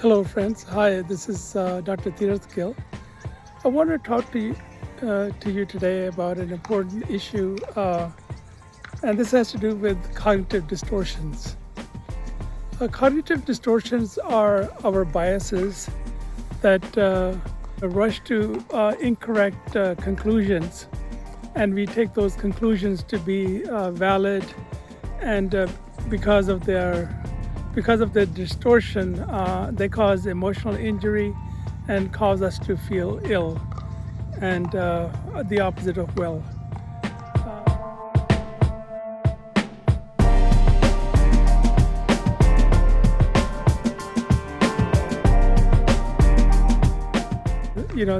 Hello, friends. Hi, this is Dr. Tirath Gill. I want to talk to you today about an important issue, and this has to do with cognitive distortions. Cognitive distortions are our biases that rush to incorrect conclusions, and we take those conclusions to be valid, and because of the distortion, they cause emotional injury and cause us to feel ill, and the opposite of well.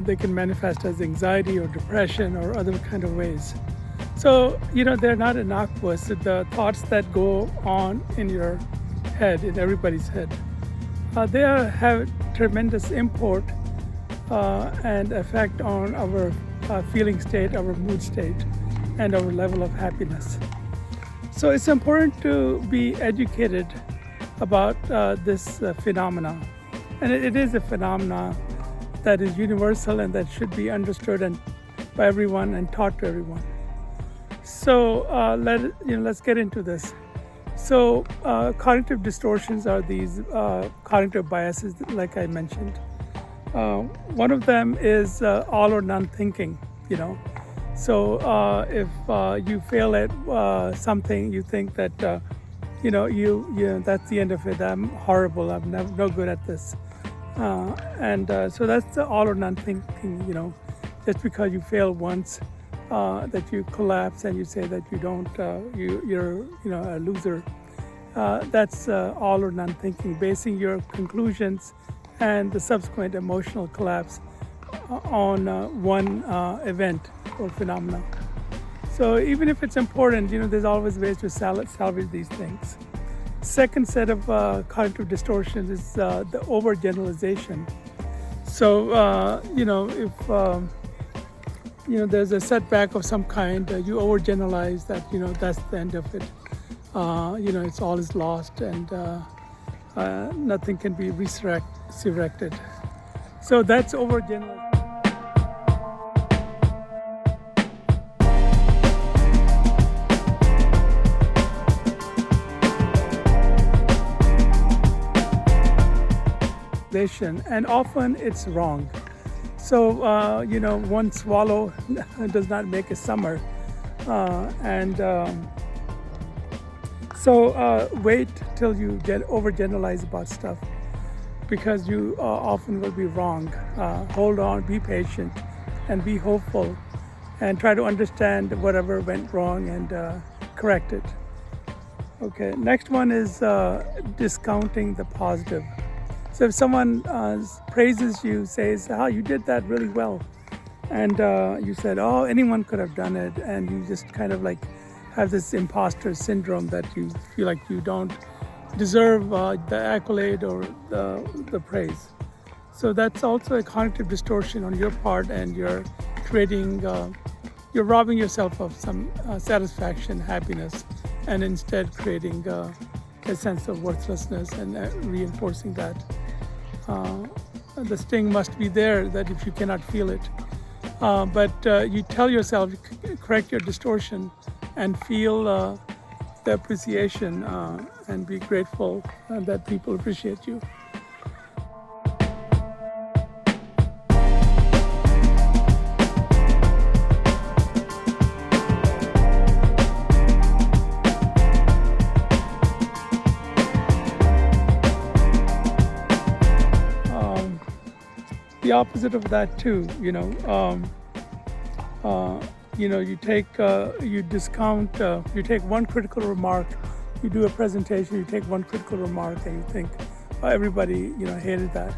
They can manifest as anxiety or depression or other kind of ways. So, they're not innocuous. The thoughts that go on in your head, in everybody's head, they have tremendous import and effect on our feeling state, our mood state, and our level of happiness. So it's important to be educated about this phenomena. And it is a phenomena that is universal and that should be understood by everyone and taught to everyone. So let's get into this. So cognitive distortions are these cognitive biases, like I mentioned. One of them is all or none thinking. So if you fail at something, you think that that's the end of it. I'm horrible. I'm no good at this. So that's the all or none thinking. Just because you fail once, that you collapse and you say that you don't, you're a loser. That's all or none thinking, basing your conclusions and the subsequent emotional collapse on one event or phenomenon. So even if it's important, there's always ways to salvage these things. Second set of cognitive distortions is the overgeneralization. So if there's a setback of some kind, you overgeneralize that that's the end of it. It's all is lost and nothing can be resurrected. So that's overgeneralization. And often it's wrong. So, one swallow does not make a summer. So wait till you get overgeneralized about stuff, because you often will be wrong. Hold on, be patient, and be hopeful, and try to understand whatever went wrong and correct it. Okay, next one is discounting the positive. So if someone praises you, says, "Oh, you did that really well," and you said, "Oh, anyone could have done it," and you just kind of like have this imposter syndrome that you feel like you don't deserve the accolade or the praise. So that's also a cognitive distortion on your part, and you're robbing yourself of some satisfaction, happiness, and instead creating a sense of worthlessness and reinforcing that. The sting must be there, that if you cannot feel it. But you tell yourself, correct your distortion and feel the appreciation and be grateful that people appreciate you. The opposite of that too, you discount, you take one critical remark, you do a presentation, you take one critical remark and you think everybody, hated that.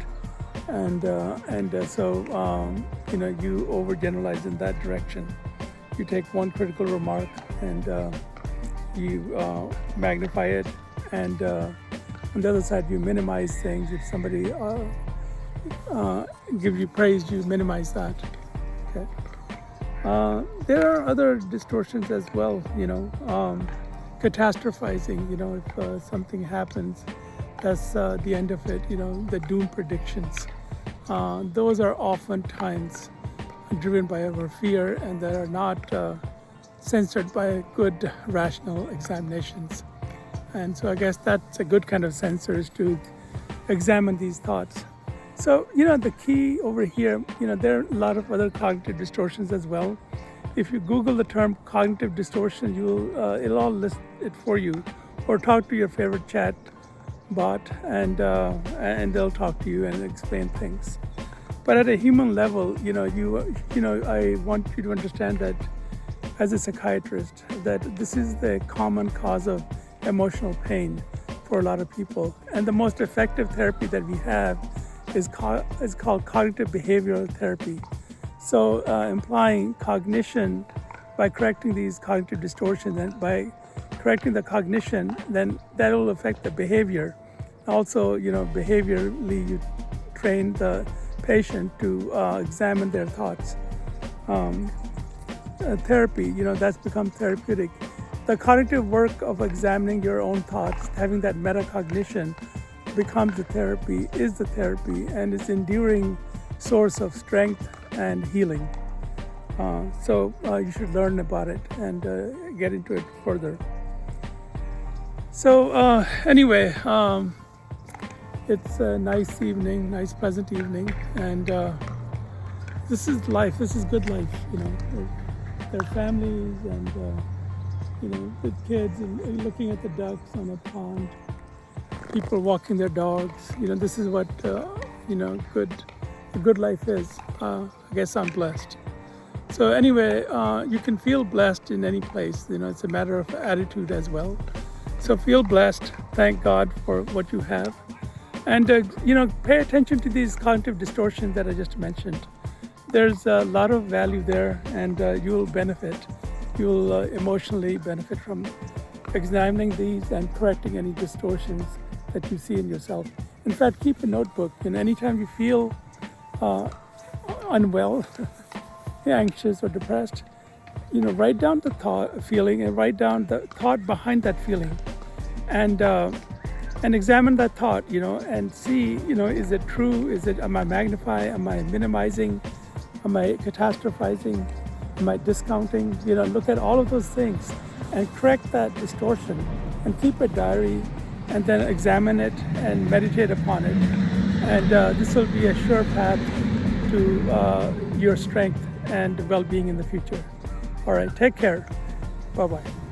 So you overgeneralize in that direction. You take one critical remark and you magnify it, and on the other side you minimize things. If somebody give you praise, you minimize that. Okay. There are other distortions as well, catastrophizing. If something happens That's the end of it, the doom predictions. Those are oftentimes driven by our fear and that are not censored by good rational examinations. And so I guess that's a good kind of censor, is to examine these thoughts. So, the key over here, there are a lot of other cognitive distortions as well. If you Google the term cognitive distortion, it'll all list it for you, or talk to your favorite chat bot, and they'll talk to you and explain things. But at a human level, I want you to understand that as a psychiatrist, that this is the common cause of emotional pain for a lot of people. And the most effective therapy that we have is called cognitive behavioral therapy. So implying cognition by correcting these cognitive distortions, and by correcting the cognition, then that will affect the behavior. Also, behaviorally, you train the patient to examine their thoughts. Therapy, that's become therapeutic. The cognitive work of examining your own thoughts, having that metacognition, becomes the therapy, is the therapy, and is enduring source of strength and healing. So you should learn about it and get into it further. So anyway, it's a nice evening, nice pleasant evening, and this is life. This is good life, Their families and with kids and looking at the ducks on a pond, people walking their dogs. This is what good life is. I guess I'm blessed. So anyway, you can feel blessed in any place. It's a matter of attitude as well. So feel blessed. Thank God for what you have, and pay attention to these cognitive distortions that I just mentioned. There's a lot of value there, and you'll benefit. You'll emotionally benefit from examining these and correcting any distortions that you see in yourself. In fact, keep a notebook, and anytime you feel unwell, anxious or depressed, write down the feeling, and write down the thought behind that feeling, and examine that thought, and see, is it true? Am I magnifying? Am I minimizing? Am I catastrophizing? Am I discounting? Look at all of those things and correct that distortion, and keep a diary, and then examine it and meditate upon it. And this will be a sure path to your strength and well-being in the future. All right, take care. Bye-bye.